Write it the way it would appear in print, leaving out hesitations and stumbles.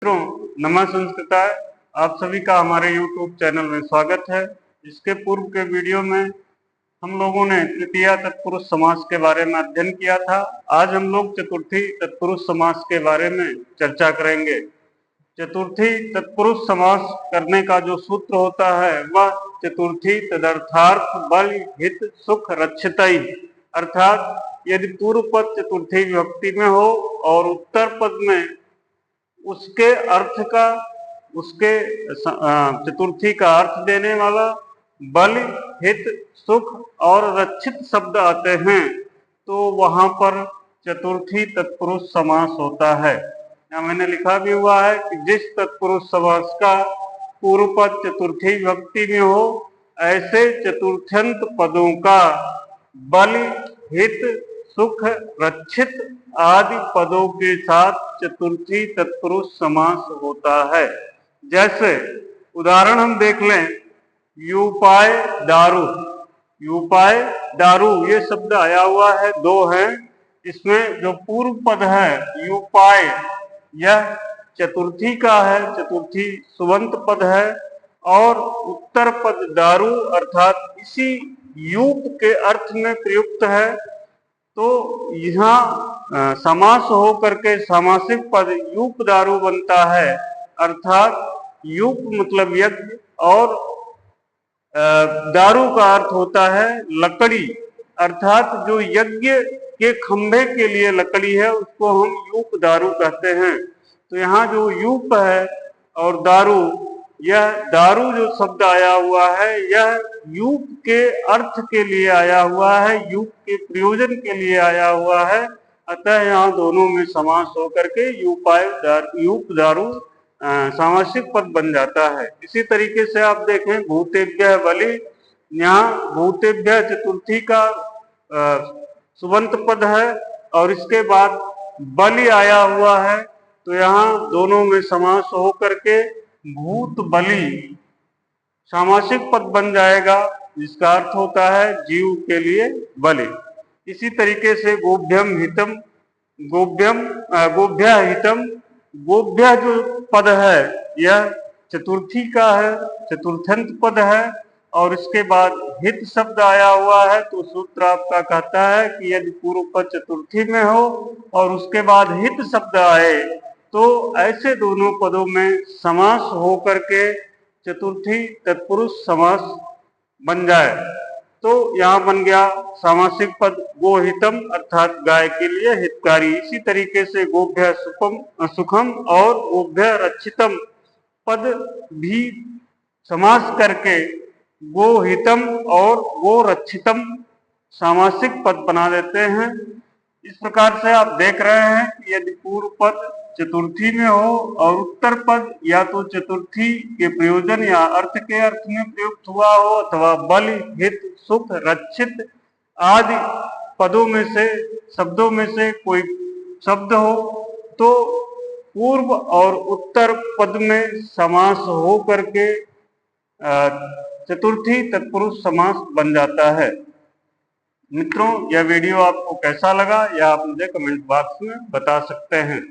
मित्रों, नमः संस्कृताय। आप सभी का हमारे YouTube चैनल में स्वागत है। इसके पूर्व के वीडियो में हम लोगों ने तृतीया तत्पुरुष समास के बारे में अध्ययन किया था। आज हम लोग चतुर्थी तत्पुरुष समास के बारे में चर्चा करेंगे। चतुर्थी तत्पुरुष समास करने का जो सूत्र होता है वह चतुर्थी तदर्थार्थ बल हित सुख रक्षितई, अर्थात यदि पूर्व पद चतुर्थी विभक्ति में हो और उत्तर पद में उसके अर्थ का चतुर्थी का अर्थ देने वाला बल हित सुख और रक्षित शब्द आते हैं तो वहां पर चतुर्थी तत्पुरुष समास होता है। यहाँ मैंने लिखा भी हुआ है कि जिस तत्पुरुष समास का पूर्व पद चतुर्थी विभक्ति में हो ऐसे चतुर्थ्यंत पदों का बल हित सुख रक्षित आदि पदों के साथ चतुर्थी तत्पुरुष समास होता है। जैसे उदाहरण हम देख लें, यूपाय दारू। यूपाय दारू ये शब्द आया हुआ है, दो हैं। इसमें जो पूर्व पद है यूपाय यह चतुर्थी का है, चतुर्थी सुबंत पद है, और उत्तर पद दारू अर्थात इसी यूप के अर्थ में प्रयुक्त है। तो यहाँ समास हो करके सामासिक पद यूप दारू बनता है, अर्थात यूप मतलब यज्ञ और दारू का अर्थ होता है लकड़ी, अर्थात जो यज्ञ के खंभे के लिए लकड़ी है उसको हम यूप दारू कहते हैं। तो यहाँ जो यूप है और दारू, यह दारू जो शब्द आया हुआ है यह यूप के अर्थ के लिए आया हुआ है, यूप के प्रयोजन के लिए आया हुआ है। अतः यहाँ दोनों में समास होकर के यूप दारू सामासिक पद बन जाता है। इसी तरीके से आप देखें भूतेभ्य बलि, यहाँ भूतेभ्य चतुर्थी का सुबंत पद है और इसके बाद बलि आया हुआ है, तो यहाँ दोनों में समास हो करके भूत बलि सामासिक पद बन जाएगा, जिसका अर्थ होता है जीव के लिए बलि। इसी तरीके से गोभ्यम हितम, गोभ्य हितम, गोभ्य जो पद है यह चतुर्थी का है, चतुर्थंत पद है, और इसके बाद हित शब्द आया हुआ है। तो सूत्र आपका कहता है कि यदि पूर्व पद चतुर्थी में हो और उसके बाद हित शब्द आए तो ऐसे दोनों पदों में समास हो करके चतुर्थी तत्पुरुष समास बन जाए। तो यहाँ बन गया सामासिक पद गोहितम अर्थात गाय के लिए हितकारी। इसी तरीके से गोभ्य सुखम और गोभ्य रक्षितम पद भी समास करके गोहितम और गो रक्षितम सामासिक पद बना देते हैं। इस प्रकार से आप देख रहे हैं कि यदि पूर्व पद चतुर्थी में हो और उत्तर पद या तो चतुर्थी के प्रयोजन या अर्थ के अर्थ में प्रयुक्त हुआ हो अथवा बल हित सुख रक्षित आदि पदों में से शब्दों में से कोई शब्द हो तो पूर्व और उत्तर पद में समास हो करके चतुर्थी तत्पुरुष समास बन जाता है। मित्रों, यह वीडियो आपको कैसा लगा यह आप मुझे कमेंट बॉक्स में बता सकते हैं।